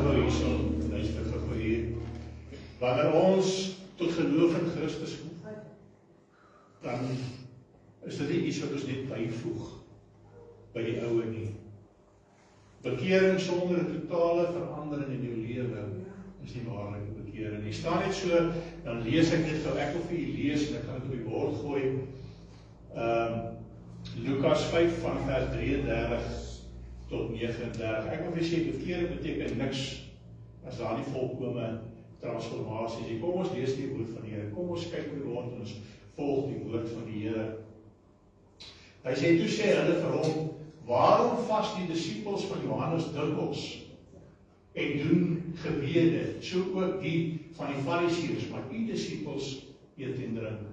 gou hierso, luister gou hier. Wanneer ons tot geloof in Christus kom, dan is dit nie iets wat ons net byvoeg by die oue nie. Bekering sonder 'n totale verandering in jou lewe is nie waarlike bekering nie. Staan net so, dan lees ek dit gou, ek wil vir julle lees en ek gaan dit op die bord gooi. Lukas 5 van vers 33 tot 39. Ek wil vir sê, bekering beteken niks as daar nie volkome transformasie is. Kom ons lees die woord van die Here. Kom ons kyk hoe rond en ons volg die woord van die Here. Hy sê, toe sê hulle vir hom, waarom vas die disippels van Johannes dikwels en doen gebede, so ook die van die fariseërs, maar u disippels eet en drink?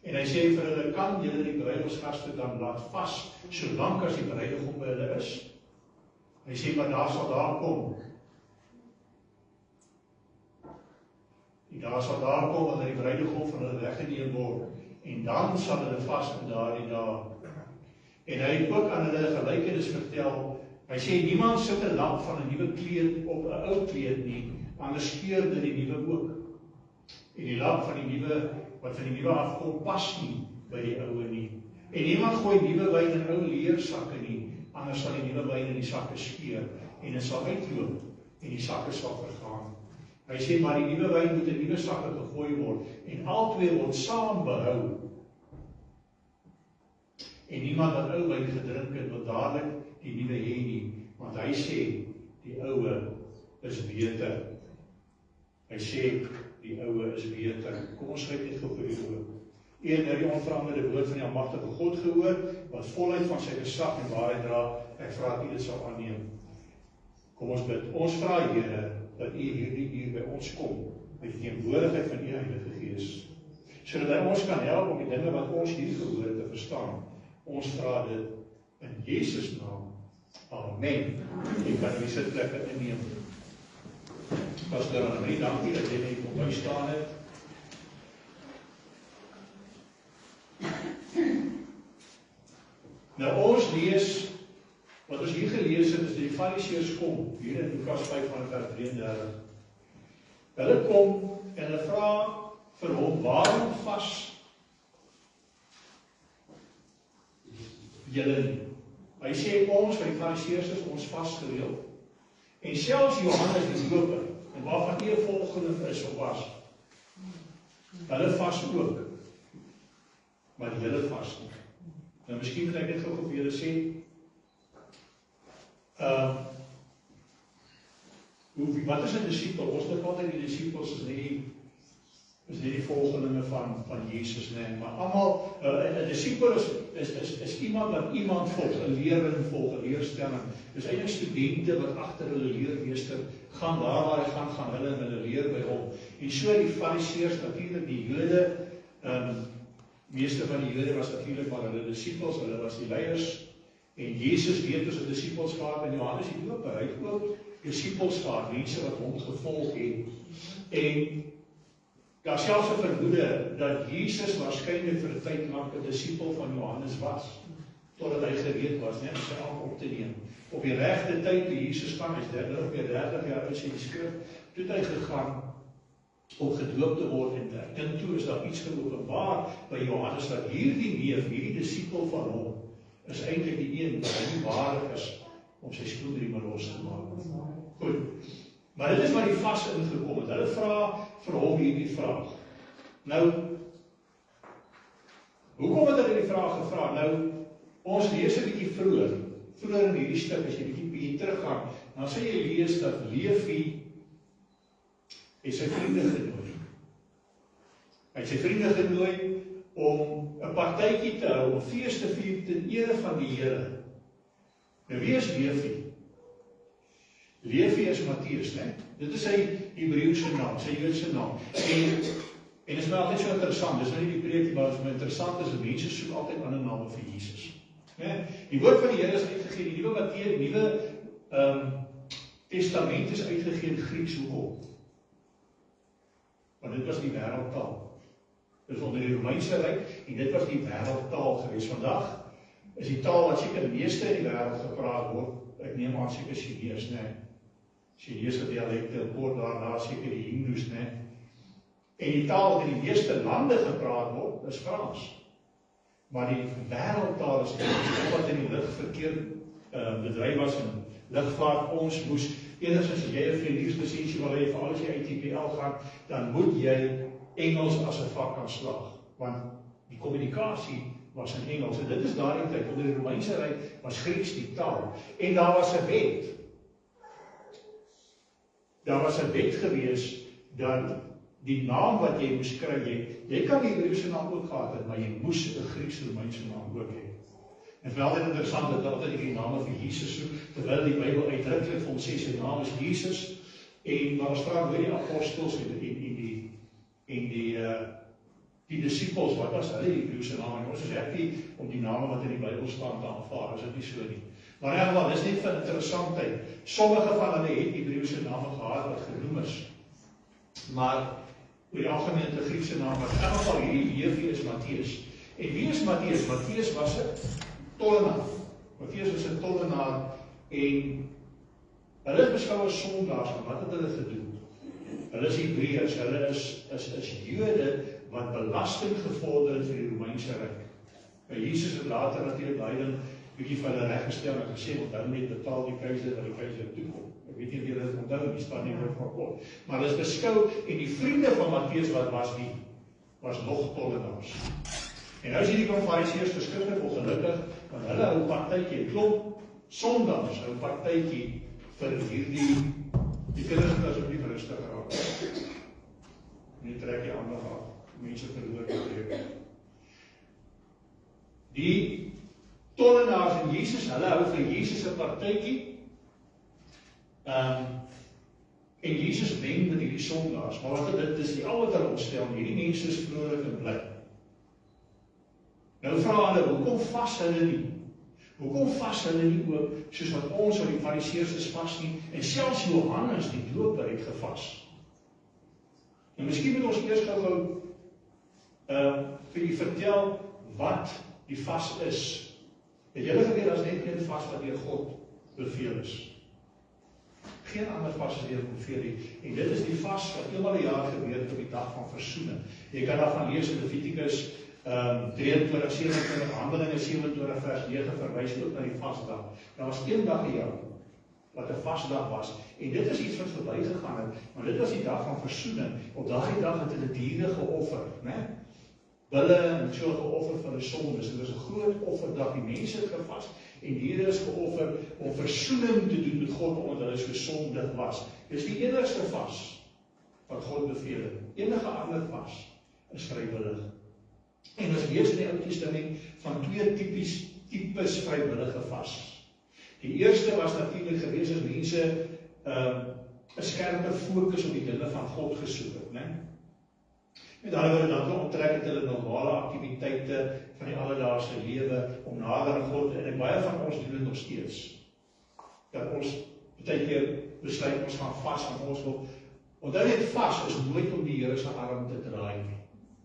En hy sê vir hulle, kan julle die bruilofsgaste dan laat vas, solank as die bruidegom by hulle is? Hy sê, maar daar sal daar kom. Daar sal daar kom, wanneer die bruidegom van hulle weggeneem word, en dan sal hulle vas in daardie dae. En hy het ook aan hulle gelykenis vertel. Hy sê, niemand sit 'n lamp van 'n nuwe kleed op 'n ou kleed nie, anders skeur dit die nuwe ook. En die lamp van die nuwe, wat van die nuwe afkom, pas nie by die oue nie. En niemand gooi nuwe wyn in ou leersakke nie, anders sal die nuwe wyn in die sakke skeur, en dit sal uitloop, en die sakke sal vergaan. Hy sê, maar die nuwe wyn moet in nuwe sakke gegooi word, en albei word saam behou. En niemand wat ou wyn gedrink het, wil dadelik die nuwe hê nie, want hy sê, die oue is beter. Hy sê, die oue is beter. Kom ons kyk net gou vir die oue. Een het die onveranderde woord van die almagtige God gehoor, wat voluit van sy gesag en waarheid dra. Ek vra dat u dit sal aanneem. Kom ons bid. Ons vra, Here, dat u hierdie uur by ons kom, met die teenwoordigheid van u Heilige Gees, sodat hy ons kan help om die dinge wat ons hier gehoor het te verstaan. Ons vra dit in Jesus naam. Amen. Jy kan die sitplekke inneem. Pastor Annelie, dankie dat jy net kom bystaan het. Nou ons lees, wat ons hier gelees het, is die fariseërs kom, hier in Lukas 5 van vers 33. Hulle kom en hulle vra vir hom, waarom vas julle nie? Hy sê, ons, by die fariseërs is ons vas gereeld. En selfs Johannes die Doper, en waarvan die volgende is of was, hulle vas ook, maar die hele vas nie. Nou, miskien moet ek dit gou vir julle sê, wat is 'n disipel? Ons dink altyd die disipels is nie die volgelinge van Jesus, nee, maar almal, 'n disipel is iemand wat iemand volg, 'n leerling volg, 'n leerstelling. Dis eintlik studente wat agter hulle leermeester gaan, waar hy gaan hulle en hulle leer by hom. En so die fariseërs, natuurlik die Jode, meeste van die Jode was natuurlik maar hulle disipels, hulle was die leiers, en Jesus weet ons 'n disipels gehad, en Johannes die Doper, hy het ook disipels gehad, mense wat hom gevolg het, en daar selfs 'n vermoede dat Jesus waarskynlik vir 'n tyd lank 'n disipel van Johannes was, totdat hy gereed was, net om sy ampt op te neem. Op die regte tyd toe Jesus gaan, hy's 30 jaar oud, sê die skrif, toe het hy gegaan om gedoop te word, en ek dink toe is daar iets geopenbaar by Johannes, dat hierdie neef, hierdie disipel van hom, is eintlik die een wat nie waardig is om sy skoenrieme los te maak. Goed, maar dit is waar die vas ingekom het. Hulle vra vir hom hierdie vraag. Nou, hoekom het hulle die vraag gevra? Nou, ons lees 'n bietjie vroeër in hierdie stuk, as jy bietjie teruggaan, dan sê jy lees dat Levi het sy vriende genooi. Hy het sy vriende genooi om 'n partytjie te hou, om fees te vier ten ere van die Here. Nou, wie is Levi? Levi is Matteus, né? Dit is sy Hebreëse naam, sy Joodse naam. En is my altyd so interessant, dis nou nie die preek, maar wat my interessant is, dat mense soek altyd ander name vir Jesus. Die woord van die Here is uitgegee, die nuwe Matteus, die nuwe Testament is uitgegee in Grieks. Hoekom? Want dit was die wêreldtaal. Dit is onder die Romeinse Ryk, en dit was die wêreldtaal gewees. Vandag is die taal wat seker die meeste in die wêreld gepraat word, ek neem aan seker Chinees, né? Chinese dialekte, kort daarna seker die Hindoes, né? En die taal wat in die meeste lande gepraat word, is Frans. Maar die wêreldtaal is Engels, wat in die lugverkeer bedryf was in lugvaart. Ons moes, enigstens as jy 'n vliegslisensie wil hê vir al die ATPL gaan, dan moet jy Engels as 'n vak kan slaag, want die kommunikasie was in Engels, en dit is daardie tyd, onder die Romeinse Ryk was Grieks die taal, en daar was 'n wet. Daar was 'n wet gewees, dat die naam wat jy moes kry, jy kan die Hebreëse naam ook gehad het, maar jy moes 'n Grieks-Romeinse naam ook hê. En het is wel interessant dat altyd die name vir Jesus soek, terwyl die Bybel uitdruklik vir ons sê sy naam is Jesus, en maar ons vra oor die apostels en die disciples, wat was hulle Hebreëse name, en ons is happy om die name wat in die Bybel staan te aanvaar, is dit nie so nie. Maar in elk geval, dis net vir interessantheid, sommige van hulle het Hebreëse name gehad wat genoem is, maar oor die algemeen die Griekse naam, maar in elk geval hierdie is Matteus. En wie is Matteus? Matteus was 'n tollenaar. Matteus was 'n tollenaar, en hulle is beskou as sondaars, en wat het hulle gedoen? Hulle is Hebreërs, hulle is Jode wat belasting gevorder het vir die Romeinse Ryk. Maar Jesus het later natuurlik daai ding bietjie vir hulle reggestel en gesê, want hulle net betaal die keiser wat die keiser toekom. Ek weet nie of julle dit onthou, die staan nie woord van God. Maar hulle is beskou, en die vriende van Matteus wat was die, was nog tollenaars. En nou is hierdie Fariseërs verskriklik ongelukkig, want hulle hou partytjie, klop sondags hou partytjie vir hierdie, die kinders moet asseblief rustig raak. Nie trek jy ander af, mense verloor die. Die tollenaars en Jesus, hulle hou vir Jesus 'n partytjie, en Jesus wen met hierdie sondaars, maar wat dit is die al wat hulle opstel, hierdie mense is vrolik en bly. Nou vra hulle, hoekom vas hulle nie? Hoekom vas hulle nie ook, soos wat ons op die Fariseërs is vas nie, en selfs Johannes die doper het gevas. En miskien moet ons eers gou vir julle vertel wat die vas is. Het julle geweet as net een vas wat deur God beveel is? Geen ander vas is deur beveel nie. En dit is die vas wat eenmal 'n jaar gebeur op die dag van versoening. Jy kan daarvan lees in Levitikus 23, 27, Handelinge 27 vers 9 verwys ook na die vasdag. Daar was een dag 'n jaar wat 'n vasdag was, en dit is iets wat verbygegaan het, maar dit was die dag van versoening. Op daardie dag het hulle diere geoffer, né? Bulle en so geoffer vir hulle sondes. Dit was 'n groot offerdag. Die mense het gevas en diere is geoffer om versoening te doen met God omdat hulle so sondig was. Dis die enigste vas wat God beveel het. Enige ander vas is vrywillig. En ons lees in die Ou Testament van twee tipes vrywillige vas. Die eerste was natuurlik gewees as mense 'n skerper fokus op die dinge van God gesoek het, né? Met ander woorde, dan onttrek het hulle normale aktiwiteite van die alledaagse lewe om nader aan God, en baie van ons doen dit nog steeds. Dat ons baie keer besluit ons gaan vas en ons wil, onthou net vas is nooit om die Here se arm te draai nie.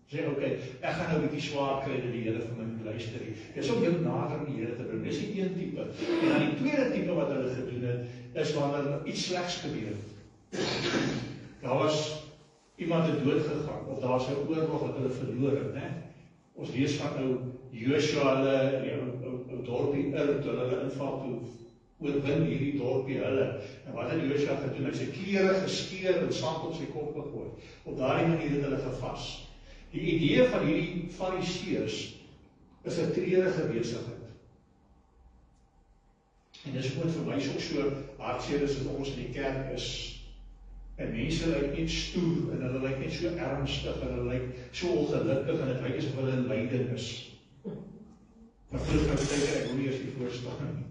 Sê, okay, ek gaan nou 'n bietjie swaar kry dat die Here vir my moet luister. Dis om jou nader aan die Here te bring. Dis die een tipe. En dan die tweede tipe wat hulle gedoen het, is wanneer iets slegs gebeur. Daar was iemand het dood gegaan, of daar was 'n oorlog wat hulle verloor het, né? Ons lees van ou Joshua, hulle ou dorpie toe hulle inval toe oorwin hierdie dorpie hulle. En wat het Joshua gedoen? Hy sy klere geskeur en sand op sy kop gegooi. Op daardie manier het hulle gevas. Die idee van hierdie Fariseërs is 'n treurige besigheid. En dis ook vir my so hartseer as ons in die kerk is. En mense lyk net stoer, en hulle lyk net so ernstig, en hulle lyk so ongelukkig, en dit lyk asof hulle in lyding is. Maar goed, ek wil nie as die voorstaan nie.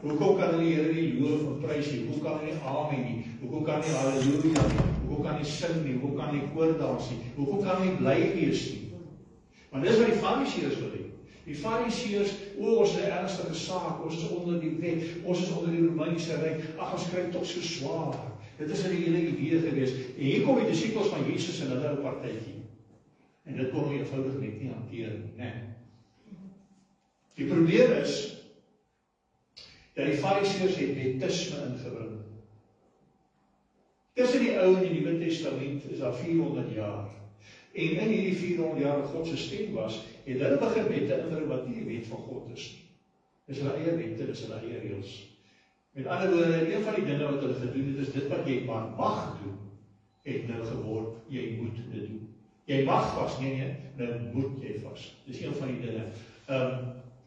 Hoekom kan hulle die Here nie loof en prys nie? Hoekom kan hulle nie amen nie? Hoekom kan nie halleluja nie? Hoekom kan nie sing nie? Hoekom kan nie koordans nie? Hoekom kan nie bly wees nie? Want dis wat die Fariseërs wil hê. Die Fariseërs, ons is 'n ernstige saak, ons is onder die wet, ons is onder die Romeinse Ryk, ag ons kry tog so swaar. Dit is 'n hele idee gewees. En hier kom die disippels van Jesus en hulle 'n partytjie. En dit kon eenvoudig net nie hanteer nie, né? Die probleem is dat die Fariseërs het wetisme ingebring. Tussen die Ou en die Nuwe Testament is daar 400 jaar. En in hierdie 400 jaar wat God se stem was, het hulle begin wette inbring wat nie die wet van God is nie. Dis hulle eie wette, dis hulle eie reëls. Met ander woorde, een van die dinge wat hulle gedoen het, is dit wat jy mag doen, het nou geword, jy moet dit doen. Jy mag vas, nee, nou moet jy vas. Dis een van die dinge.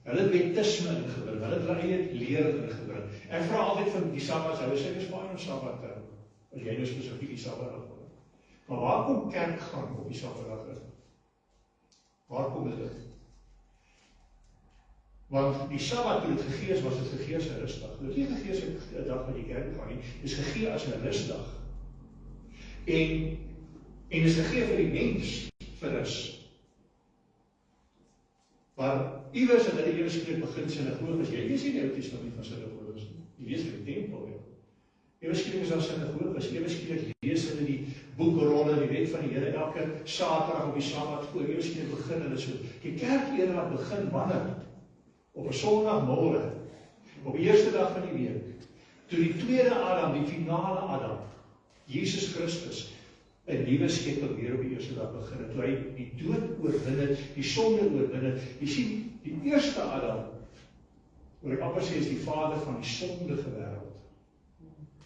Hulle het wettisme ingebring, hulle het hulle eie leer ingebring. Ek vra altyd van die Sabbat, hulle sê, dis baie om Sabbat te hou, as jy nou spesifiek die Sabbat hou. Maar waar kom kerkgang op die Sabbatdag in? Waar kom dit? Want die Sabbat toe het gegee is, was het gegee as 'n rustdag. Dit is nie gegee as 'n dag wat die kerk gaan nie, dit is gegee as 'n rustdag. En is gegee vir die mens vir rus. Maar iewers het hulle eers skielik begin sinagoges. Jy lees nie die Ou Testament van sinagoges nie. Jy lees vir die tempel. Eers skielik is daar sinagoges. Eers skielik lees hulle die boekrolle, die wet van die Here elke Saterdag op die Sabbat voor. Eers skielik begin hulle so. Die kerkere wat begin wanneer? Op 'n Sondagmôre, op die eerste dag van die week, toe die tweede Adam, die finale Adam, Jesus Christus, 'n nuwe skepping weer op die eerste dag begin het, toe hy die dood oorwin het, die sonde oorwin het. Jy sien, die eerste Adam, wat ek amper sê, is die vader van die sondige wêreld.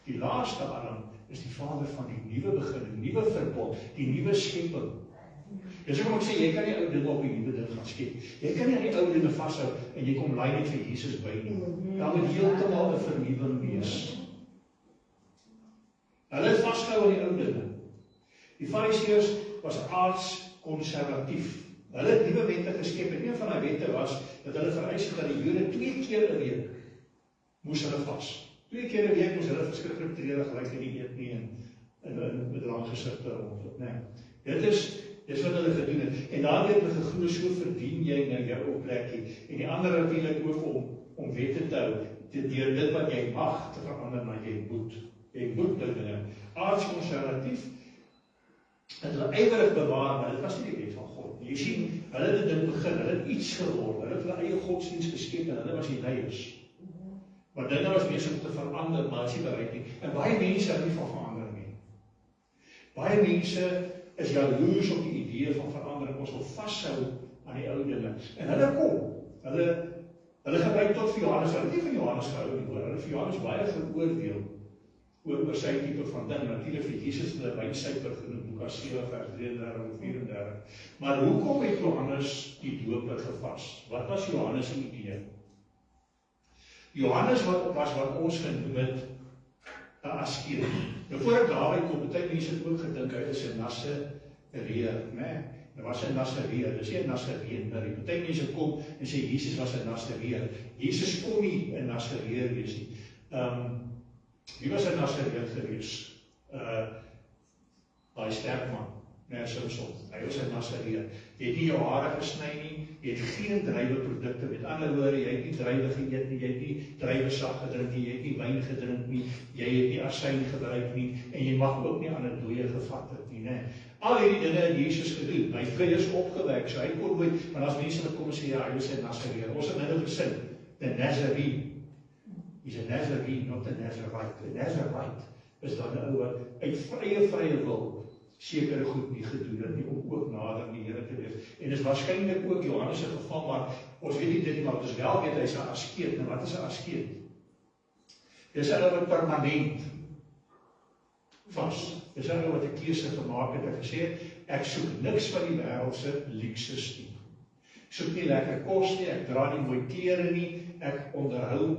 Die laaste Adam is die vader van die nuwe begin, die nuwe verbond, die nuwe skepping. Dus ek moet sê, jy kan nie ou dinge op die nuwe ding gaan skep. Jy kan nie aan die ou dinge vashou en jy kom lei net vir Jesus by nie. Daar moet heeltemal 'n vernuwing wees. Hulle het vasgehou aan die ou dinge. Die Fariseërs was aards-konservatief. Hulle het nuwe wette geskep en een van die wette was dat hulle vereis het dat die Jode 2 keer 'n week moes hulle vas. 2 keer 'n week moes hulle verskriklik treurig gelyk nie eet nie en met lang gesigte rondloop, né? Dis wat hulle gedoen het. En daardie het hulle geglo, so verdien jy nou jou plekkie. En die ander natuurlik ook om wette te hou, deur dit wat jy mag te verander na jy moet. Jy moet dit nou. Aards-konservatief het hulle ywerig bewaar, maar dit was nie die wet van God. Jy sien, hulle het dit begin, hulle het iets geword, hulle het hulle eie godsdienst geskep en hulle was die leiers. Maar dinge was besig om te verander, maar is nie bereid nie. En baie mense hou nie van verandering nie. Baie mense is jaloers op die idee van verandering, ons wil vashou aan die ou dinge. En hulle kom, hulle gebruik tot vir Johannes, hulle het nie van Johannes gehou nie, hulle het vir Johannes baie geoordeel oor sy tipe van ding. Natuurlik vir Jesus hulle wynsuiper genoem, Lukas 7 vers 33 en 34. Maar hoekom het Johannes die doper gevas? Wat was Johannes se idee? Johannes was wat ons genoem het 'n askeet. Nou voor Dawid kom, baie mense het ook gedink hy is 'n Nasareër, né? Hy was 'n Nasareër, dis nie 'n Nasareër nie. Baie mense kom en sê Jesus was 'n Nasareër. Jesus kon nie 'n Nasareër wees nie. Wie was 'n Nasareër gewees? Daai sterk man, né, Samson. Hy was 'n Nasareër. Jy het nie jou hare gesny nie, jy het geen druiweprodukte, met ander woorde, jy het nie druiwe geëet nie, jy het nie druiwesap gedrink nie, jy het nie wyn gedrink nie, jy het nie asyn gebruik nie, en jy mag ook nie aan 'n dooie gevat het nie, né? Al hierdie dinge het Jesus gedoen. Hy het eers opgewek, so hy kon nooit, maar as mense wat kom en sê, ja, hy was 'n Nasareër. Ons het nou gesin, the Nazarene. He's a Nazarene, not a Nazarite. A Nazarite is dan 'n ou wat uit vrye wil sekere goed nie gedoen het nie, om ook nader aan die Here te wees. En dis waarskynlik ook Johannes se geval, maar ons weet nie dit nie, maar ons wel weet hy's 'n askeet. En wat is 'n askeet? Dis 'n ou wat permanent vas. Dis 'n ou wat 'n keuse gemaak het en gesê, ek soek niks van die wêreld se luukses nie. Ek soek nie lekker kos nie, ek dra nie mooi klere nie, ek onthou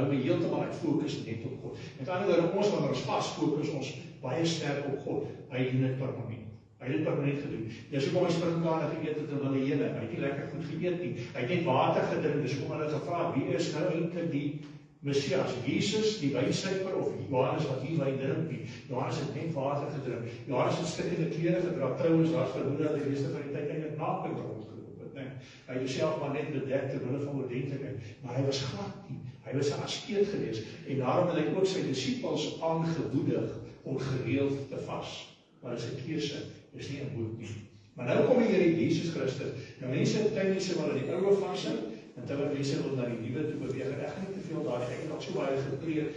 my heeltemal, ek fokus net op God. Met ander woorde, ons wanneer ons vas fokus ons baie sterk op God. Hy doen dit permanent. Hy het dit permanent gedoen. Dis hoekom hy springkane geëet het in hulle hele. Hy het nie lekker goed geëet nie. Hy het net water gedrink. Dis hoekom hulle gevra, wie is nou eintlik die Messias? Jesus, die wynsuiper, of Johannes wat nie wyn drink nie? Johannes het net water gedrink. Johannes het stikkende klere gedra. Trouwens, daar's vermoede dat die meeste van die tyd eintlik naak rondgeloop het, né? Hy het homself maar net bedek ter wille van oordentlikheid, maar hy was glad nie. Hy was 'n askeet geweest en daarom het hy ook sy disippels aangemoedig om gereeld te vas. Maar dis 'n keuse, dis nie 'n moet nie. Maar nou kom die Here Jesus Christus. Nou mense het mense wat aan die oue vashou en terwyl mense wil na die nuwe toe beweeg. En ek gaan nie te veel daar, ek het al so baie gepreek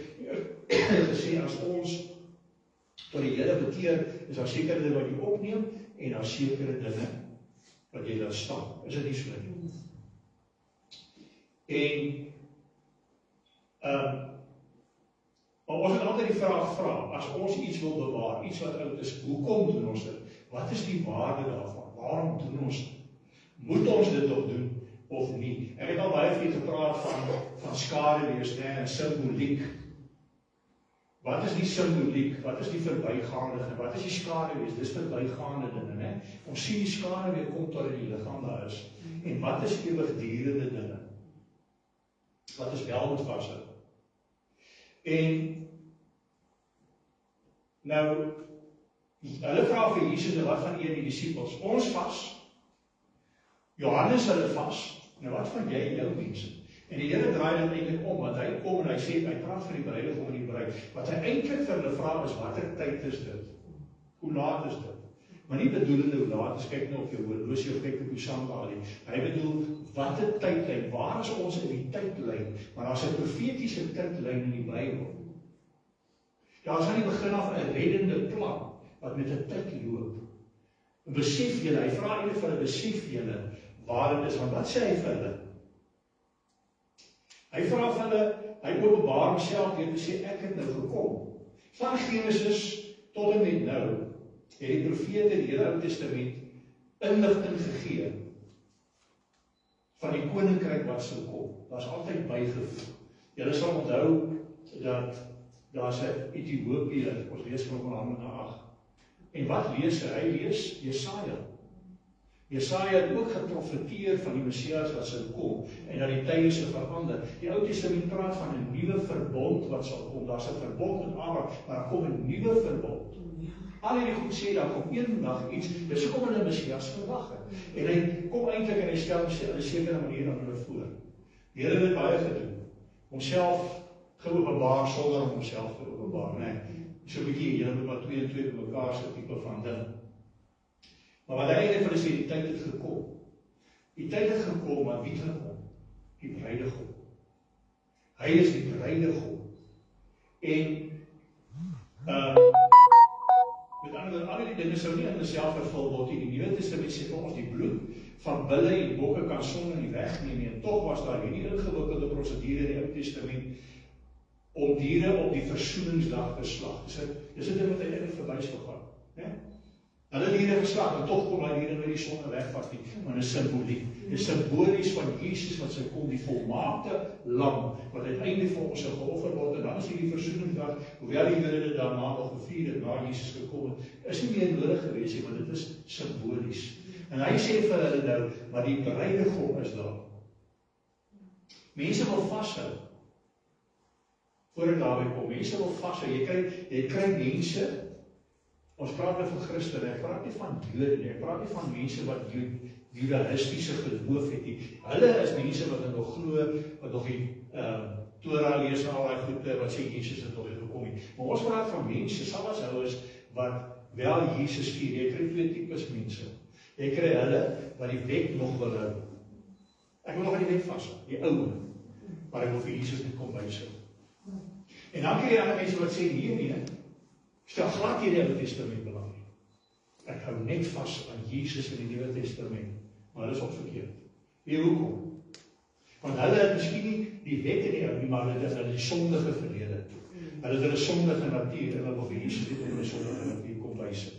gesê as ons tot die Here bekeer, is daar sekere dinge wat jy opneem, en daar sekere dinge wat jy laat staan. Is dit nie so nie? En, maar ons het altyd die vraag vra, as ons iets wil bewaar, iets wat oud is, hoekom doen ons dit? Wat is die waarde daarvan? Waarom doen ons dit? Moet ons dit ook doen, of nie? Ek het al baie vir gepraat van skaduwees, en simboliek. Wat is die simboliek? Wat is die verbygaande? Wat is die skaduwees? Dis verbygaande dinge, né? Ons sien die skaduwee kom tot in die liggaam daar is. En wat is ewigdurende dinge? Wat is wel moet vashou? En nou, hulle vra vir Jesus, wat van die disippels? Ons vas. Johannes hulle vas. Nou wat van jy en jou mense? En die Here draai dit eintlik om, want hy kom en hy sê, hy praat van die bruidegom en die bruid. Wat hy eintlik vir hulle vra is, watter tyd is dit? Hoe laat is dit? Maar nie bedoelende hoe laat is, kyk nou op jou horlosie of kyk op jou sandalie. Hy bedoel, watter tydlyn, waar is ons in die tydlyn? Maar daar's 'n profetiese tydlyn in die Bybel. Daar is aan die begin af 'n reddende plan, wat met 'n tyd loop. Besef julle, hy vra eintlik vir hulle, besef julle, waar dit is, want wat sê hy vir hulle? Hy vra vir hulle, hy openbaar homself deur te sê, ek het nou gekom. Van Genesis tot en met nou, het die profete in die hele Ou Testament inligting gegee van die koninkryk wat sou kom. Daar's altyd bygevoeg. Julle sal onthou dat daar's 'n Ethiopië, ons lees van Handelinge 8. En wat lees hy? Hy lees Jesaja. Jesaja het ook geprofeteer van die Messias wat sou kom en dat die tye sou verander. Die Ou Testament praat van 'n nuwe verbond wat sal kom. Daar's 'n verbond met Abraham, maar daar kom 'n nuwe verbond. Al hierdie goed sê, daar kom eendag iets, dis hoekom hulle Messias verwag het. En hy kom eintlik en hy stel homself op 'n sekere manier aan hulle voor. Die Here het dit baie gedoen. Homself geopenbaar sonder om homself te openbaar, né? So 'n bietjie, julle moet maar 2 en 2 by mekaar se tipe van ding. Maar wat hy eintlik vir hulle sê, die tyd het gekom. Die tyd het gekom, maar wie het gekom? Die bruidegom. Hy is die bruidegom. En met ander woorde, al die dinge sou nie in homself vervul word nie. Die Nuwe Testament sê vir ons die bloed van bulle en bokke kan sonde nie wegneem nie. En tog was daar hierdie ingewikkelde prosedure in die Ou Testament om diere op die versoeningsdag te slag. Dis 'n ding wat eintlik verwys gegaan, né? Hulle diere geslag, en tog kom daai diere met die sonde wegvat nie, maar 'n simboliek. Dis simbolies van Jesus wat sy kom, die volmaakte lam, wat uiteindelik vir ons sou geoffer word, en dan is hierdie versoeningsdag, hoewel die Here dit daarna nog gevier het, na Jesus gekom het, is nie meer nodig gewees nie, want dit is simbolies. En hy sê vir hulle nou, maar die bruidegom is daar. Mense wil vashou. Voor ek daarby kom, mense wil vashou. Jy kry mense. Ons praat nou van Christene, ek praat nie van Jode nie, ek praat nie van mense wat judaïstiese geloof het nie. Hulle is mense wat nog glo, wat nog die Torah lees en al die goede, wat sê Jesus het nog nie gekom nie. Maar ons praat van mense, Sabbathouers, wat wel Jesus vier. Jy kry 2 tipes mense. Jy kry hulle wat die wet nog wil hou. Ek wil nog aan die wet vashou, die ou, maar ek wil vir Jesus net kom bysit. En dan kry jy ander mense wat sê, nee, stel glad hier die Ou Testament belangrik. Ek hou net vas aan Jesus in die Nuwe Testament, maar dit is ook verkeerd. Weet hoekom? Want hulle het miskien nie die wet in die ou nie, maar hulle het die sondige verlede. Hulle het hulle sondige natuur, en hulle wil vir Jesus net in hulle sondige natuur kom bysit.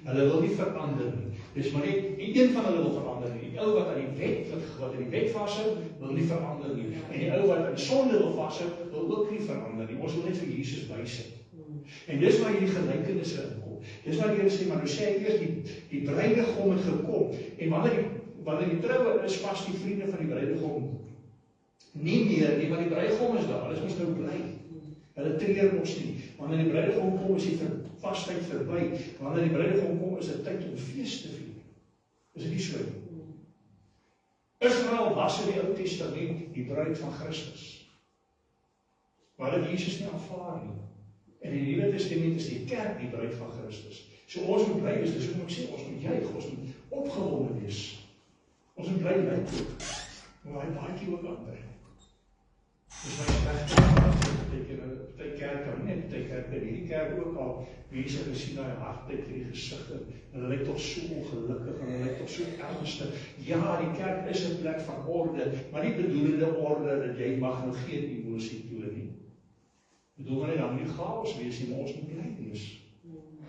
Hulle wil nie verander nie. Dis maar net, nie een van hulle wil verander nie. Die ou wat aan die wet, wat in die wet vashou, wil nie verander nie. En die ou wat aan sonde wil vashou, wil ook nie verander nie. Ons wil net vir Jesus bysit. En dis waar hierdie gelykenisse inkom. Dis waar die Here sê, maar nou sê hy eers die bruidegom het gekom. En wanneer die troue is, vas die vriende van die bruidegom nie meer nie, want die bruidegom is daar. Hulle is ons nou bly. Hulle treur ons nie. Wanneer die bruidegom kom, is die vastheid verby. Wanneer die bruidegom kom, is dit tyd om fees te vier. Is dit nie so nie? Israel was in die Ou Testament die bruid van Christus. Maar dit Jesus nie aanvaar nie. En in die Nuwe Testament is die kerk die bruid van Christus. So ons moet bly wees, dis hoe ek sê, ons moet juig, ons moet opgewonde wees. Ons moet bly lyk ook. Maar hy baie ook ander. Dis my sterkste. party kerke, nie party kerke, hierdie kerk ook al, mense gesien daai hartheid in die gesigte, hulle lyk tog so ongelukkig, en hulle lyk tog so ernstig. Ja, die kerk is 'n plek van orde, maar nie bedoelende orde dat jy mag nou geen emosie toon nie. Bedoel maar nie, dan moet nie chaos wees nie, maar ons moet bly wees.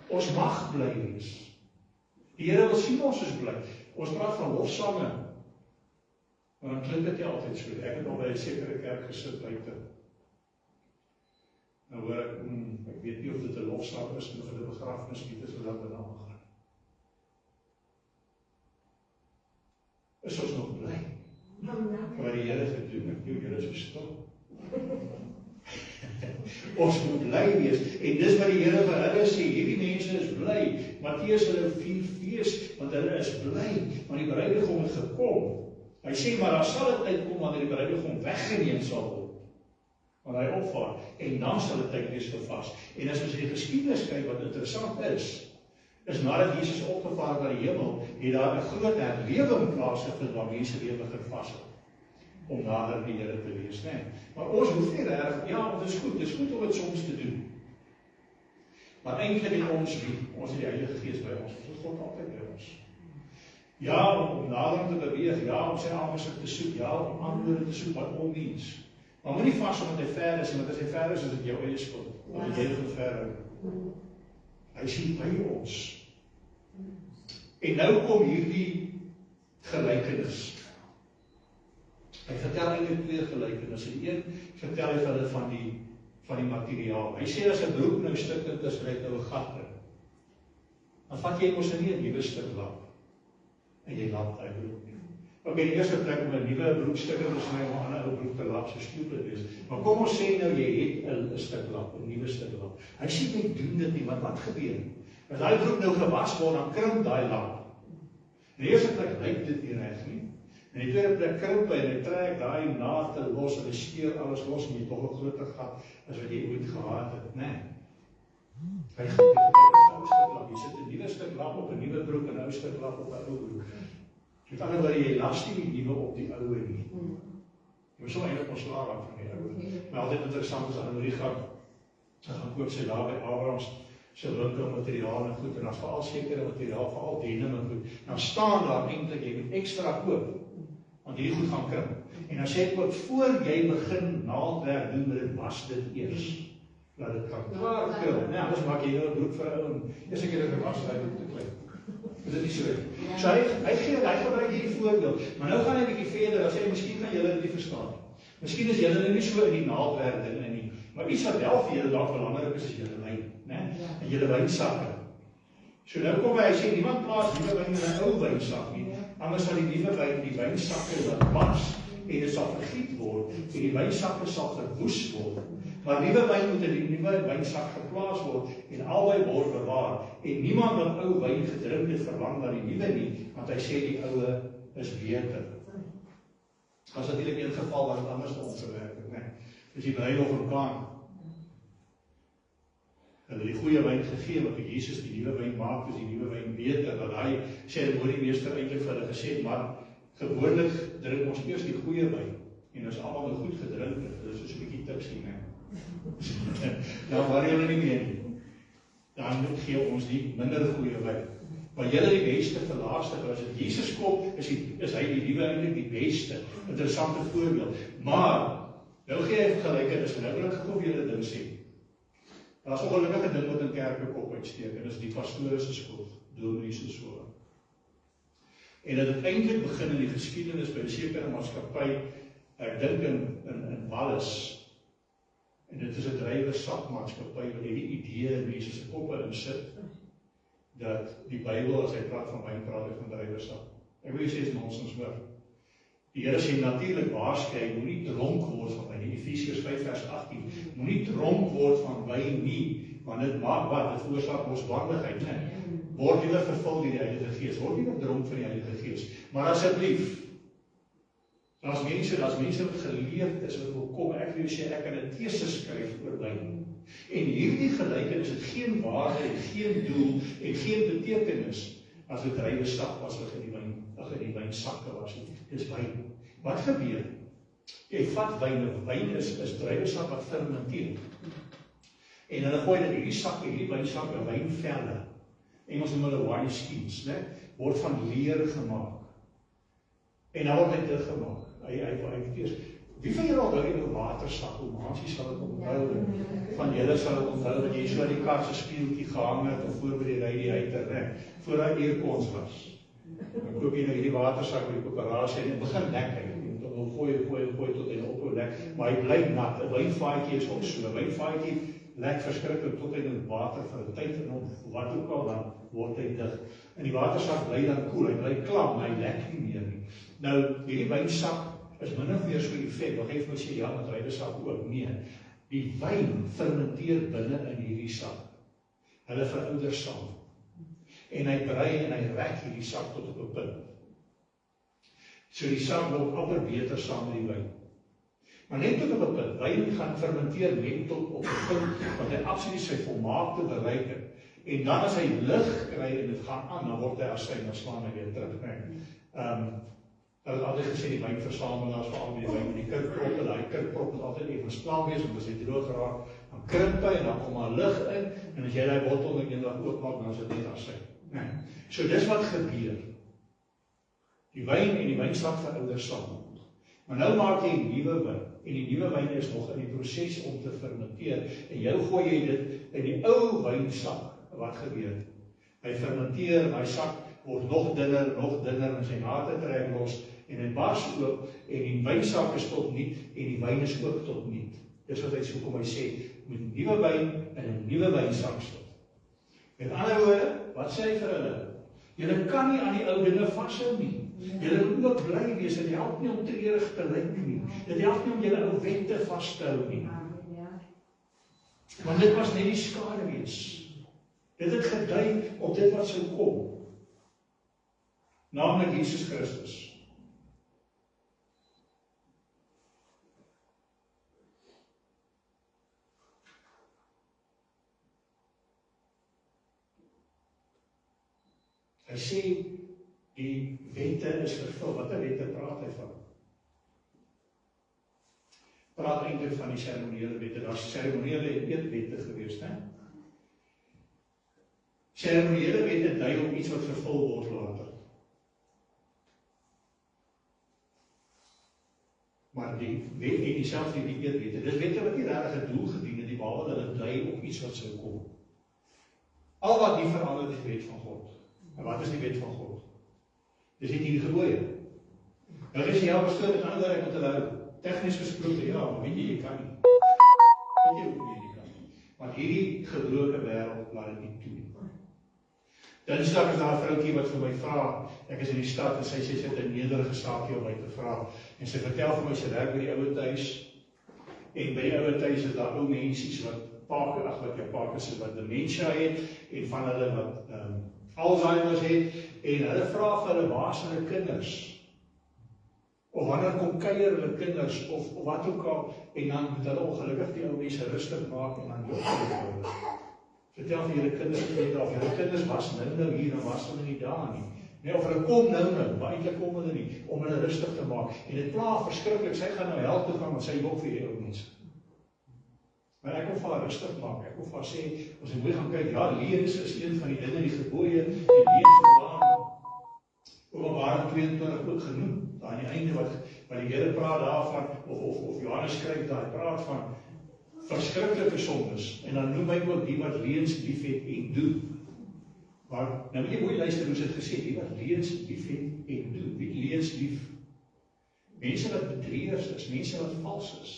Ons mag bly wees. Die Here wil sien ons is bly. Ons praat van lofsange, maar dan klink dit nie altyd so. Ek het al by 'n sekere kerk gesit buite. Nou hoor ek weet nie of dit 'n lofsang is of 'n begrafnislied is wat dan gaan. Is ons nog bly? Wat die Here gedoen het, die Here is so stil. Ons moet bly wees, en dis wat die Here vir hulle sê, hierdie mense is bly. Matteus hulle vier fees, want hulle is bly, want die bruidegom het gekom. Hy sê, maar daar sal 'n tyd kom wanneer die bruidegom weggeneem sal word, wanneer hy opvaar, en dan sal dit tyd wees vir vas. En as ons die geskiedenis kyk, wat interessant is nadat Jesus opgevaar na die hemel, het daar 'n groot herlewing plaasgevind waar mense weer begin vas het, om nader die Here te wees, nee. Maar ons hoef nie reg, ja, dit is goed om dit soms te doen. Maar eintlik het ons het die Heilige Gees by ons, ons het God altyd by ons. Ja, om nader te beweeg, ja, om sy aangesig te soek, ja, om antwoorde te soek, wat ondiens. Maar moenie vas omdat hy ver is, want as hy ver is dit jou eie skuld, want jy gaan ver hou. Hy sien by ons. En nou kom hierdie gelykenis. Hy vertel eintlik twee gelykenisse. Een vertel hy vir hulle van die materiaal. Hy sê as 'n broek nou stukkend is, kry nou 'n gat in. Dan vat jy mos nie 'n nuwe stuk lap en jy lap daai broek nie. Op die eerste plek om 'n nuwe broekstukke is my om 'n ander ou broek te lap, so stupid is. Maar kom ons sê nou jy het 'n stuk lap, 'n nuwe stuk lap. Hy sê nie doen dit nie, want wat gebeur? As daai broek nou gewas word, dan krimp daai lap. In die eerste plek lyk dit nie reg nie. En die tweede plek krimp hy en hy trek daai naate los en hy skeur alles los en jy tog 'n groter gat as wat jy ooit gehad het, né? Hy gebruik 'n ou stuk lap. Jy sit 'n nuwe stuk lap op 'n nuwe broek en 'n ou stuk lap op 'n ou broek. Met ander woorde, jy las nie die nuwe op die ou nie. Jy moet so eintlik ontslae raak van die ou. Maar altyd interessant is Annemarie gaan koop sy daar by Abrahams se winkel materiaal en goed en dan veral sekere materiaal, veral denim en goed. Dan staan daar eintlik jy moet ekstra koop. Want hierdie goed gaan krimp. En dan sê ek ook, voor jy begin naaldwerk doen, moet dit was dit eers. Laat dit kan klaar krimp. Nee, anders maak jy nou 'n broek vir 'n ou en eers ek het dit gewas, hy broek te klein. Dit is nie so. So hy gebruik hierdie voorbeeld. Maar nou gaan hy 'n bietjie verder, as hy miskien gaan julle dit nie verstaan. Miskien is julle nou nie so in die naaldwerk dinge nie. Maar iets wat wel vir julle dalk belangrik is julle wyn, né? En julle wynsakke. So nou kom hy sê niemand plaas nuwe wyn in 'n ou wynsak nie. Anders sal die nuwe wyn die wynsakke laat bars en dit sal vergiet word en die wynsakke sal verwoes word. Maar nuwe wyn moet in die nuwe wynsak geplaas word en albei word bewaar. En niemand wat ou wyn gedrink het verlang na die nuwe nie, want hy sê die oue is beter. Was natuurlik een geval wat anders ongewerk het, né? Dis die bruilof in Kana. Hulle die goeie wyn gegee, maar vir Jesus die nuwe wyn maak, is die nuwe wyn beter, dat hy seremoniemeester eintlik vir hulle gesê, maar gewoonlik drink ons eers die goeie wyn, en as almal nou goed gedrink het, dit is so 'n bietjie tipsie, né? Dan worry hulle nie meer nie. Dan gee ons die minder goeie wyn. Maar julle die beste vir laaste, as dit Jesus kom, is hy die nuwe eintlik die beste. Interessante voorbeeld. Maar nou gee hy gelykenis, en nou wil ek gou vir julle ding sê. Daar is ongelukkige ding wat in kerke kop uitsteek, en dis die pastore se skuld, dominees en so. En dit het eintlik begin in die geskiedenis by 'n sekere maatskappy, ek dink in Wallis. En dit is 'n drywersakmaatskappy wat hierdie idee in mense se koppe insit, dat die Bybel, as hy praat van wyn, praat hy van drywersak. Ek wil sê is nonsens hoor. Die Here sê natuurlik waarskynlik moenie dronk word van wyn nie. Efesiërs 5 vers 18. Moenie dronk word van wyn nie, want dit maak wat? Dit veroorsaak bosbandigheid, né? Word julle vervul deur die Heilige Gees. Word nie dronk van die Heilige Gees. Maar asseblief, daar's mense wat geleerd is wat wil kom. Ek wil sê ek kan 'n teses skryf oor wyn. En hierdie gelykenis het geen waarde en geen doel en geen betekenis as dit drywesak was of in die wynsakke was. Dis wyn. Wat gebeur? Jy vat wyn is druiwesap wat fermenteer. En hulle gooi dit in hierdie wynsak, wynvelle. Engels noem hulle wine skins, né? Word van leer gemaak. En dan word hy diggemaak. Wie van julle onthou die watersak? Hoe Mansie sal dit onthou? Van julle sal dit onthou dat jy so die kar se spieeltjie gehang het of voor by die ry die uitrek, voor hy aircons was. Dan koop jy nou hierdie watersak by die koöperasie en dit begin lekker. Gooi tot hy ophou lek, maar hy bly nat. 'n Wynvaatjie is ook so. 'n Wynvaatjie lek verskriklik tot hy in water vir 'n tyd en of wat ook al, dan word hy dig. En die watersak bly dan koel, hy bly klam, hy lek nie meer nie. Nou, hierdie wynsak is min of meer so effek, wat geef my sê, ja, met druiwesap ook, nee. Die wyn fermenteer binne in hierdie sak. Hulle verouder saam. En hy brei en hy rek hierdie sak tot op 'n punt. So die sak word amper beter saam met die wyn. Maar net tot op 'n punt, wyn gaan fermenteer net tot op 'n punt, wat hy absoluut sy volmaakte bereik het. En dan as hy lig kry en dit gaan aan, dan word hy asyn, dan slaan hy weer terug. Hulle het altyd gesê, die wynversamelaars, veral met die wyn in die kurkprop, daai kurkprop moet altyd even splaam wees, want as hy droog geraak, dan krimp hy en dan kom maar lig in, en as jy daai bottel met eendag oopmaak, dan is dit net asyn. So dis wat gebeur. Die wyn en die wynsak verouder saam. Maar nou maak jy 'n nuwe wyn, en die nuwe wyn is nog in die proses om te fermenteer, en jou gooi jy dit in die ou wynsak. Wat gebeur? Hy fermenteer, hy sak word nog dunner, en sy nate trek los, en hy bars oop, en die wynsak is tot niet, en die wyn is ook tot niet. Dis wat hy so kom hy sê, met nuwe wyn in 'n nuwe wynsak sit. Met ander woorde, wat sê hy vir hulle? Julle kan nie aan die ou dinge vashou nie. Julle moet ook bly wees, dit help nie om treurig te lyk nie. Dit help nie om julle ou wette vas te hou nie. Want dit was net die skade wees. Dit het gedui op dit wat sou kom. Naamlik Jesus Christus. Hy sê, die wette is vervul. Watter wette praat hy van? Praat eintlik van die seremoniele wette. Daar is seremoniele eetwette gewees, né? Seremoniele wette dui op iets wat vervul word later. Maar die wet en dieselfde die eetwette. Dis wette wat nie regtig 'n doel gedien het, behalwe dat hulle dui op iets wat sou kom. Al wat nie verander is die wet van God. En wat is die wet van God? Dis die 10 gebooie. Nou is jy al besluit en ander ek moet hulle tegnies gesproke, ja, maar weet jy kan nie. Weet jy hoe jy kan nie. Want hierdie gebroke wêreld laat dit nie toe. Dinsdag is daar 'n vroutjie wat vir my vra, ek is in die stad en sy sê sy het 'n nederige saakie om my te vra. En sy vertel vir my sy werk by die ouer huis. En by die ouer huis is daar ou mensies wat wat dementia het en van hulle wat Alzheimer's het en hulle vra vir hulle waar is hulle kinders? Of wanneer kom kuier hulle kinders of wat ook al en dan moet hulle ongelukkig die ou mense rustig maak en dan loop hulle. Vertel vir julle kinders net of julle kinders was nou hier en was hulle nie daar nie. Nee, of hulle kom nou, maar eintlik kom hulle nie om hulle rustig te maak. En dit pla verskriklik. Sy gaan nou hel toe gaan want sy hoop vir die ou mense. Maar ek wil vir haar rustig maak. Ek wil vir haar sê, ons moet gaan kyk, ja, lewens is een van die dinge, die gebooie, die lewens vandaan. Openbaring 22 ook genoem. Daar aan die einde wat die Here praat daarvan, of Johannes skryf daar, praat van verskriklike sondes. En dan noem hy ook die wat leuns liefhet en doen. Maar nou moet jy mooi luister hoe sy het gesê, die wat leuns liefhet en doen. Wie leuns lief? Mense wat bedrieërs is, mense wat vals is.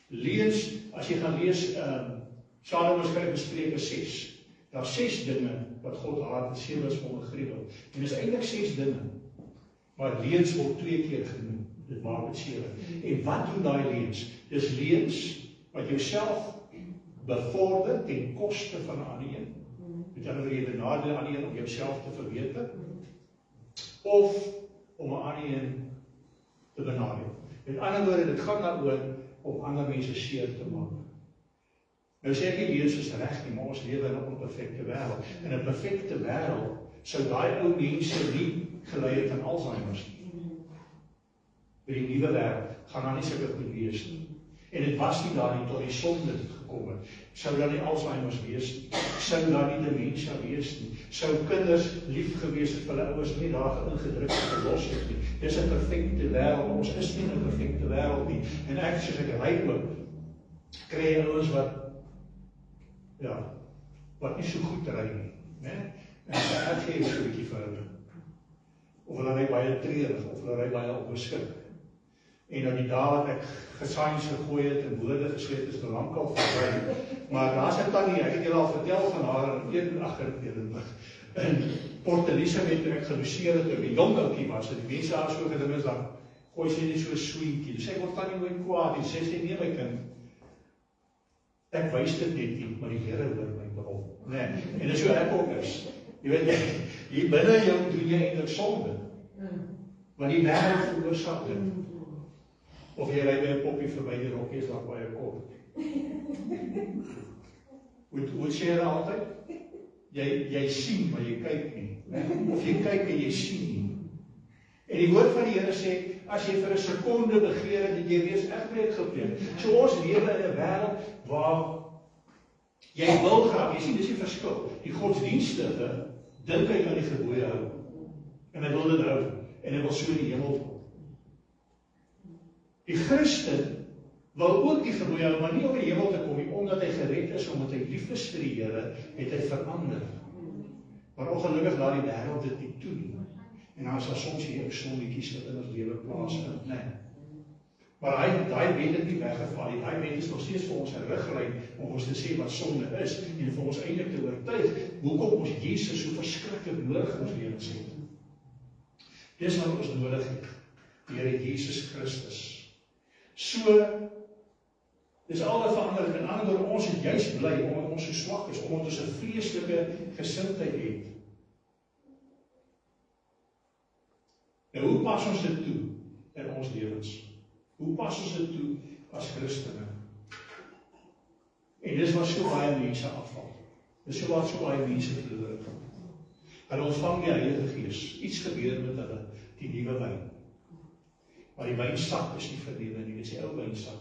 Leuns, as jy gaan lees, Salomo skryf in Spreuke 6. Daar 6 dinge wat God haat, en 7 is hom 'n gruwel. En dis eintlik 6 dinge. Maar leuns word 2 keer genoem. Dit maak dit 7. En wat doen daai leuns? Dis leuns wat jouself bevorder ten koste van 'n ander een. Met ander woorde, jy benadeel aan 'n een om jouself te verbeter of om 'n ander een te benadeel. Met ander woorde, dit gaan daaroor om ander mense seer te maak. Nou sê ek nie leuns is reg nie, maar ons lewe in 'n onperfekte wêreld. In 'n perfekte wêreld sou daai ou mense nie gelei het aan Alzheimer's nie. by die nuwe wêreld, gaan daar nie sulke goed wees nie. En dit was nie daar nie tot die sonde gekom het. Sou daar nie Alzheimer's wees nie, sou daar nie dementia wees nie, sou kinders lief gewees het vir hulle ouers nie daar ingedruk en gelos het nie. Dis 'n perfekte wêreld, ons is nie 'n perfekte wêreld nie. En ek soos ek ry ook, kry jy ouens wat nie so goed ry nie, né? En ek gee so 'n bietjie vir hulle. Of hulle ry baie treurig, of hulle ry baie onbeskik. En dan die dae wat ek gesaaiens gegooi het en woorde gesê het, is te lank al verby. Maar daar's 'n tannie, ek het julle al vertel van haar in Port Elizabeth toe ek geloseer het, toe die jong ouetjie was, en die mense daar so gedink is, dan gooi sy net so 'n sweetjie. Dus sy word tannie nooit kwaad, en sê nee my kind, ek wys dit net nie, maar die Here hoor my bron. Nee, en dit is so ek ook is. Jy weet, hier binne jou doen jy eintlik sonde. Want die wêreld veroorsaak dit. Of jy ry by 'n poppie verby, die rokkie is dalk baie kort. Hoe sê jy altyd? Jy sien, maar jy kyk nie. Of jy kyk en jy sien nie. En die woord van die Here sê, as jy vir 'n sekonde begeer het, dat jy reeds egbreek gepleeg. So ons lewe in 'n wêreld waar jy wil graag, jy sien, dis die verskil. Die godsdienstige dink hy aan die gebooie hou. En hy wil dit hou. En hy wil so in die hemel kom. Die Christen wil ook die gebooie hou, maar nie om in die hemel te kom nie, omdat hy gered is, omdat hy lief is vir die Here, het hy verander. Maar ongelukkig laat die wêreld dit nie toe nie. En dan is daar soms hier ook sonnetjies wat in ons lewe plaasvind, nee. Maar daai wet het nie weggeval nie. Daai wet is nog steeds vir ons 'n riglyn om ons te sê wat sonde is en vir ons eintlik te oortuig hoekom ons Jesus so verskriklik nodig in ons lewens het. Dis wat ons nodig het, die Here Jesus Christus. So, dis al 'n verandering. In ander woorde, ons is juist bly omdat ons so swak is, omdat ons 'n vleeslike gesindheid het. Nou, hoe pas ons dit toe in ons lewens? Hoe pas ons dit toe as Christene? En dis waar so baie mense afval. Dis so waar so baie mense verloor gaan. Hulle ontvang die Heilige Gees. Iets gebeur met hulle, die nuwe wyn. Maar die wynsap is nie vernuwe nie, dit is die ou wynsap.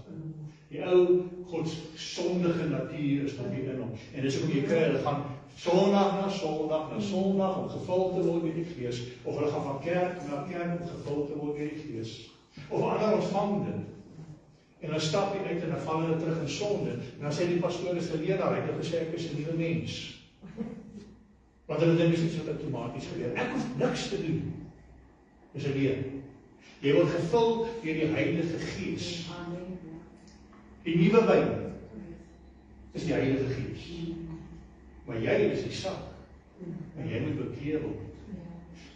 Die ou godsondige natuur is nog nie in hom. En dis ook jy kry, hulle gaan Sondag na Sondag na Sondag om gevul te word met die Gees, of hulle gaan van kerk na kerk om gevul te word met die Gees. Of ander ontvang dit. En dan stap jy uit en dan val hulle terug in sonde. En dan sê die pastoor is verleenaar, hy het gesê ek is 'n nuwe mens. Want hulle dink is iets wat outomaties gebeur. Ek hoef niks te doen. Dis alleen. Jy word gevul deur die Heilige Gees. Die nuwe wyn is die Heilige Gees. Maar jy is die sak. En jy moet bekeer word.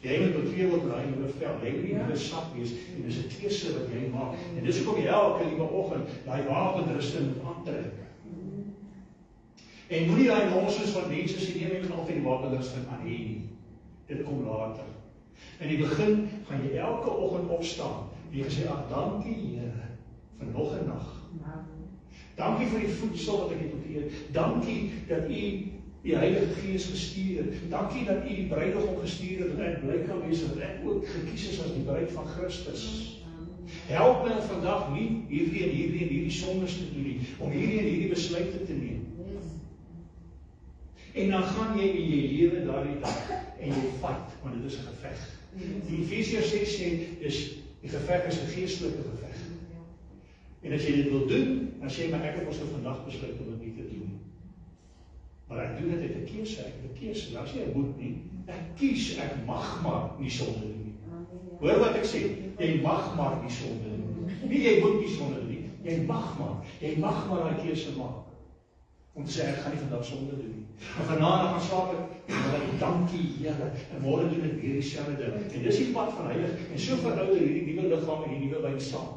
Jy moet bekeer word met daai nuwe vel. Jy moet nie 'n sak wees en dis 'n keuse wat jy maak. En dis hoekom jy elke liewe oggend daai wapenrusting moet aantrek. En moenie daai nonsens van mense sê nee, jy kan altyd die wapenrusting aan hê nie. Dit kom later. In die begin gaan jy elke oggend opstaan en jy sê, ag, dankie Here vir nog 'n nag. Dankie vir die voedsel wat ek het eet. Dankie dat U die Heilige Gees gestuur het. Dankie dat U die bruidegom gestuur het, dat ek bly kan wees, dat ek ook gekies is as die bruid van Christus. Help my om vandag nie hierdie sondes te doen nie, om hierdie besluite te neem. En dan gaan jy in jy lewe daardie dag, en jy fight, want dit is 'n geveg. Die Efesiërs 6 sê, die geveg is 'n geestelike geveg. En as jy dit wil doen, dan sê jy, maar ek het ons vandag besluit om dit nie te doen. Maar ek doen dit uit 'n keuse, ek het 'n keuse, daar sê ek moet nie, ek kies, ek mag maar nie sonde doen nie. Hoor wat ek sê, jy mag maar nie sonde doen nie. Nie jy moet nie sonde doen nie, jy mag maar daai keuse maak. Om te sê, ek gaan nie vandag sonde doen nie. En vanaand gaan slaap ek, en ek dankie Here, en môre doen ek weer dieselfde ding. En dis die pad van heilig, en so verouder hierdie nuwe liggaam en die nuwe wyn saam.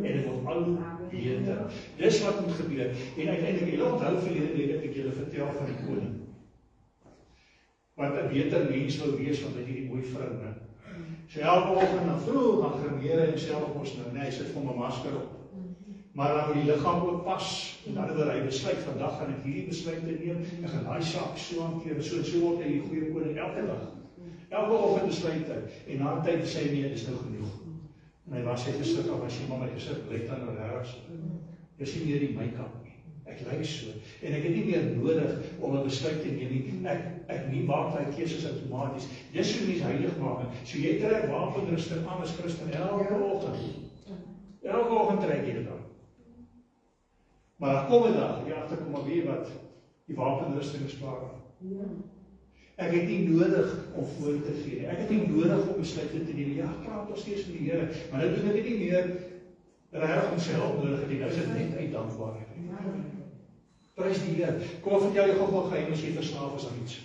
En dit word al beter. Dis wat moet gebeur. En uiteindelik, julle onthou verlede week het ek julle vertel van die koning. Wat 'n beter mens wou wees, want hy het hierdie mooi vrou, né? So elke oggend dan vroeg, dan gemeer hy homself mos nou, nee, hy sit vir 'n masker op. Maar dan moet die liggaam ook pas. En dan word hy besluit, vandag gaan ek hierdie besluit neem, ek gaan daai saak so hanteer, so word hy die goeie koning elke dag. Elke oggend besluit hy, en na 'n tyd sê hy nee, dis nou genoeg. En hy was sy gesig af, as jy maar my gesig blyk dan nou regs. Dis nie meer die my kant nie. Ek lyk so. En ek het nie meer nodig om 'n besluit te neem nie. Ek nie maak my keuses outomaties. Dis hoe mens heilig maak. So jy trek wapenrusting aan as Christen elke oggend. Elke oggend trek jy dit aan. Maar dan kom 'n dag, jy agterkom maar weer wat die wapenrusting is klaar. Ek het nie nodig om voor te gee nie. Ek het nie nodig om besluite te neem. Ja, ek praat nog steeds met die Here, maar nou doen ek dit nie meer reg om sy hulp nodig het nie. Nou is dit net uit dankbaarheid. Prys die Here. Kom ek vertel jou gou geheim as jy verslaaf is aan iets.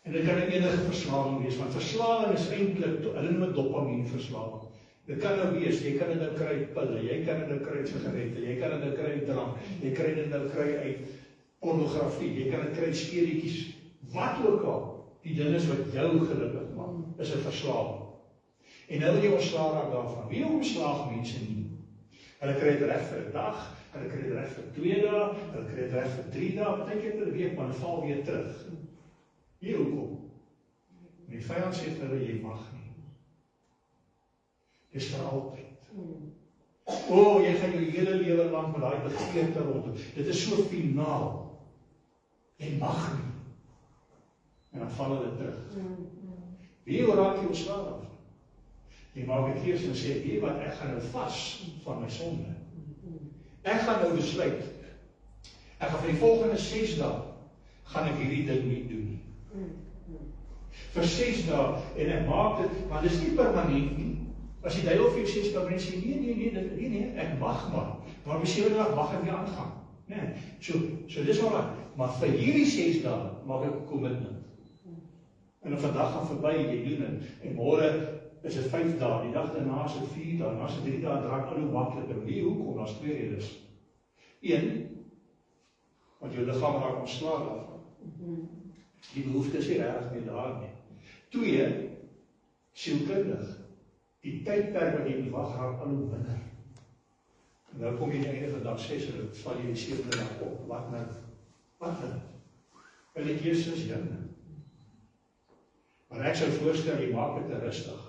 En dit kan enige verslawing wees, want verslawing is eintlik, hulle noem dit dopamienverslawing. Dit kan nou wees, jy kan dit nou kry uit pille, jy kan dit nou kry uit sigarette, jy kan dit nou kry uit drank, jy kan dit nou kry uit pornografie, jy kan dit kry uit speletjies, wat ook al, die ding is wat jou gelukkig maak, is 'n verslawing. En nou wil jy ontslae raak daarvan. Wie ontslaag mense nie? Hulle kry dit reg vir 'n dag, hulle kry dit reg vir 2 dae, hulle kry dit reg vir 3 dae, partykeer vir 'n week, maar hulle val weer terug. Hier hoekom? Die vyand sê vir hulle, jy mag nie. Dis vir altyd. Jy gaan jou hele lewe lank met daai begeerte rondom. Dit is so finaal. Jy mag nie. En dan val hulle terug. Wie raak jy ontslae af? Jy maak 'n keuse en sê, weet wat, ek gaan nou vas van my sonde. Ek gaan nou besluit, ek gaan vir die volgende 6 dae, gaan ek hierdie ding nie doen nie. Vir 6 dae, en ek maak dit, maar dit is nie permanent nie. As die duiwel vir jou sê, permanent sê, nee, ek mag maar op die 7de dag mag ek weer aangaan. Nee, so dis al raak. Maar vir hierdie 6 dae maak ek 'n commitment. En op vandag gaan verby, jy doen dit, en môre is dit 5 dae, die dag daarna is dit 4 dae, en as dit 3 dae draak al hoe makliker. Wie hoekom? Daar's 2 redes. 1, want jou liggaam raak ontslae daarvan. Die behoefte is nie regtig meer daar nie. 2, sielkundig. Die tydperk wat jy moet wag raak al hoe minder. En nou kom jy die einde van dag 6 en dan val jy die 7de dag op. Wat nou? Wat nou? En die keuse is jou. Maar ek sou voorstel, jy maak dit rustig.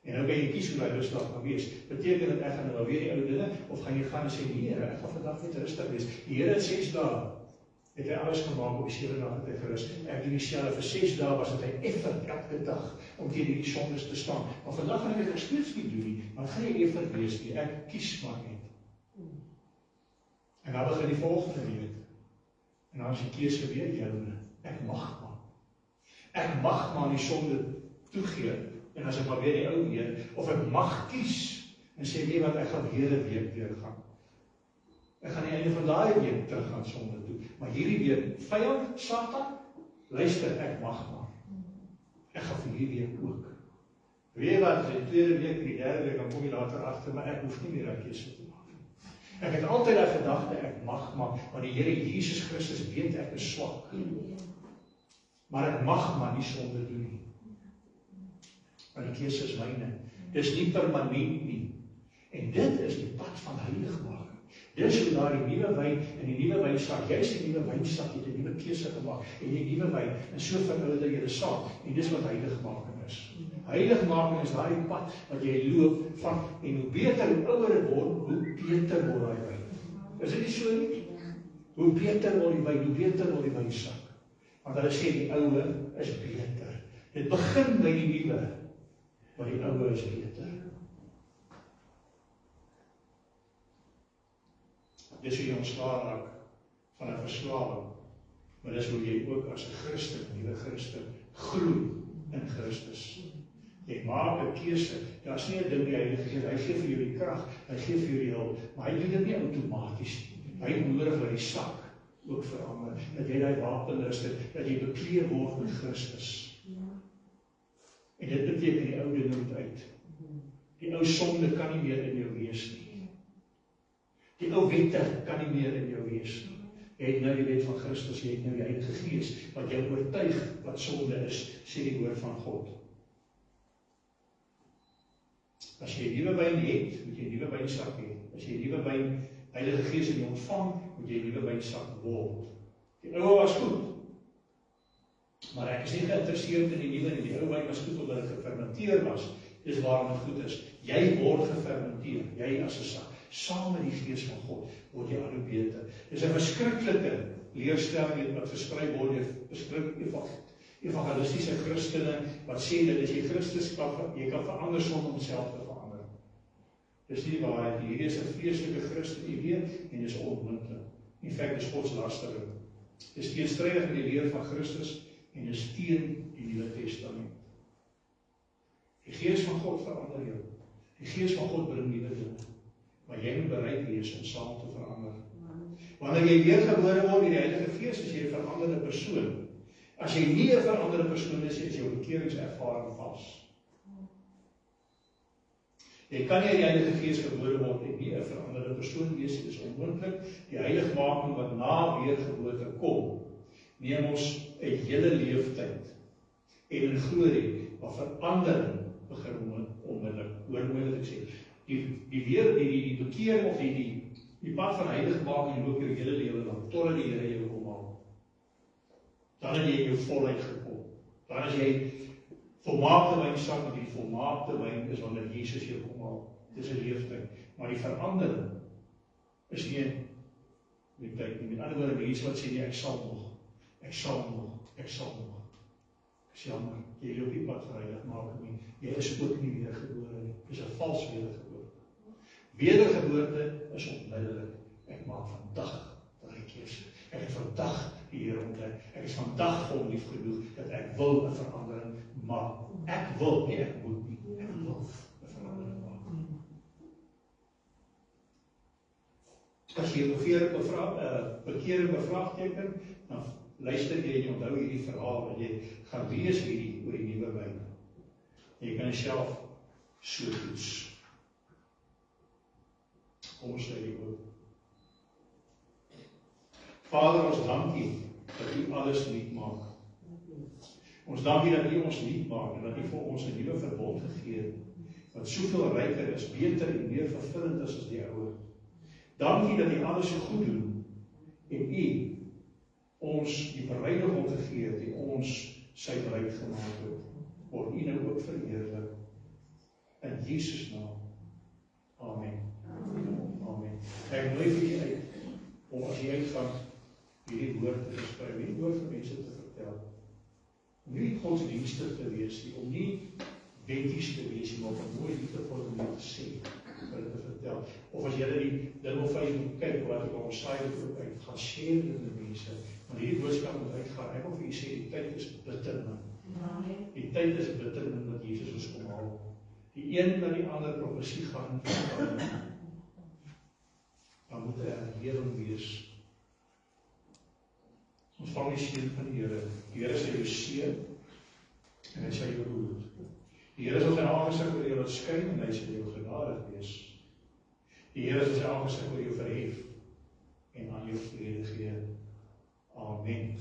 En nou kan jy kies hoe jy rustig gaan wees. Beteken dit ek gaan nou weer die ou dinge, of gaan jy gaan en sê, nee, ek gaan vandag net rustig wees. Die Here het 6 dae, het hy alles gemaak, op die 7de dag het hy gerus. Ek doen dieselfde, vir 6 dae was dit hy effort elke dag, om teen die sondes te staan. Maar vandag gaan ek dit steeds nie doen nie, maar gaan jy effort wees nie, ek kies maar net. En dan begin die volgende week. En dan is die keuse weer joune. Ek mag maar. Ek mag maar die sonde toegee, en as ek maar weer die ou weer, of ek mag kies, en sê, nee wat, ek gaan weer 'n week weer gaan. Ek gaan die einde van daai week terug gaan sonde toe. Maar hierdie week, vyand, Satan, luister, ek mag maar. Ek gaan vir hierdie week ook. Weet wat, die 2de week en die 3de week, dan kom jy later agter, maar ek hoef nie meer 'n keuse te maak. Ek het altyd die gedagte, ek mag maar, want die Here Jesus Christus weet ek is swak. Maar ek mag maar nie sonde doen nie. Maar die keuse is myne. Dis nie permanent nie. En dit is die pad van heiligmaking. Dis hoe daar die nuwe wyn en die nuwe wynsak, jy is die nuwe wynsak, jy het 'n nuwe keuse gemaak, en die nuwe wyn, en so verhouder julle saam, en dis wat heiligmaking is. Heiligmaking is daai pad wat jy loop van, en hoe beter, hoe ouer dit word, hoe beter word daai wyn. Is dit nie so nie? Hoe beter word die wyn, hoe beter word die wynsak. Want hulle sê die ouwe is beter. Dit begin by die nuwe, maar die ouwe is beter. Dis hoe jy ontslae raak van 'n verslawing. Maar dis hoe jy ook as 'n Christen, nuwe Christen, groei in Christus. Jy maak 'n keuse. Daar's nie 'n ding die Heilige Gees, hy gee vir jou die krag, hy gee vir jou die hulp, maar hy doen dit nie outomaties nie. Hy nodig dat die sak ook verander, dat jy daai wapenrusting, dat jy bekleed word met Christus. En dit beteken die ou dinge moet uit. Die ou sonde kan nie meer in jou wees nie. Die ou wette kan nie meer in jou wees nie. Jy het nou die wet van Christus, jy het nou die Heilige Gees, wat jou oortuig wat sonde is, sê die woord van God. As jy 'n nuwe wyn het, moet jy 'n nuwe wynsak hê. As jy 'n nuwe wyn, Heilige Gees in jou ontvang, moet jy 'n nuwe wynsak word. Die ou was goed, Maar ek is nie geïnteresseerd in die nuwe en die ou wyn was goed omdat dit gefermenteer was. Dis waarom dit goed is. Jy word gefermenteer, jy as 'n sak. Saam met die Gees van God word jy al hoe beter. Dis 'n verskriklike leerstelling wat versprei word deur evangelistiese Christene wat sê dat as jy Christus jy kan verander sonder homself te verander. Dis nie waarheid nie. Hierdie is 'n vreeslike Christen idee en dis onmoontlik. In feite is godslastering. Dis teenstrydig met die leer van Christus en dis teen die Nuwe Testament. Die Gees van God verander jou. Die Gees van God bring nuwe dinge. Maar jy moet bereid wees om saam te verander. Wanneer jy weergebore word deur die Heilige Gees, is jy 'n veranderde persoon. As jy nie 'n veranderde persoon is, is jou bekeringservaring vas. Jy kan nie uit die Heilige Gees gebore word en nie 'n veranderde persoon wees, dit is onmoontlik. Die heiligmaking wat na weergeboorte kom, neem ons 'n hele leeftyd en in glorie, maar verandering begin onmiddellik. Hoor mooi wat ek sê. Die bekering of die pad van heiligmaking loop jou hele lewe lang, totdat die Here jou kom haal. Dan het jy in jou volheid gekom. Dan as jy volmaakte wyn sak met die volmaakte wyn is wanneer Jesus jou kom haal. Dis 'n leeftyd. Maar die verandering is nie met tyd nie. Met ander woorde, mense wat sê nee, ek sal nog. Ek sal nog. Dis jammer, jy loop die pad van heiligmaking nie. Jy is ook nie weergebore nie. Dis 'n vals wedergeboorte. Wedergeboorte is onmiddellik. Ek maak vandag daai keuse. Ek het vandag die Here ontdek. Ek is vandag vir hom lief genoeg dat ek wil 'n verandering maak. Ek wil, nie ek moet nie. Ek wil 'n verandering maak. As jy bekering bevraagteken, dan luister jy en onthou hierdie verhaal wat jy gaan lees oor die nuwe wyn. Jy kan jouself so toets. Kom ons lê die woord. Vader, ons dank U dat U alles nuut maak. Ons dank U dat U ons nuut maak en dat U vir ons 'n nuwe verbond gegee het wat soveel ryker is, beter en meer vervullend is as die ou. Dank U dat U alles so goed doen en U ons die bereidiging gegee het en ons sy bruid gemaak het. Word U nou ook verheerlik in Jesus naam. Amen. Amen. Ek nooi vir julle uit om as jy uitgaan hierdie woord te versprei, hierdie woord vir mense te vertel. Om nie godsdienstig te wees nie, om nie wetties te wees nie, maar om mooi liefdevol om te sê, vir dit te vertel. Of as julle die ding op Facebook kyk, wat ek op ons site uit gaan share met mense, want hierdie boodskap moet uitgaan. Ek wil vir julle sê, die tyd is bitter min. Die tyd is bitter min wat Jesus ons kom haal. Die een na die ander profesie gaan vertel. Dan moet 'n herlewing wees. Ons vang die seën van die Here. Die Here sal jou seën en hy sal jou behoed. Die Here sal sy aangesig oor jou laat skyn en hy sal jou genadig wees. Die Here sal sy aangesig oor jou verhef en aan jou vrede gee. Amen.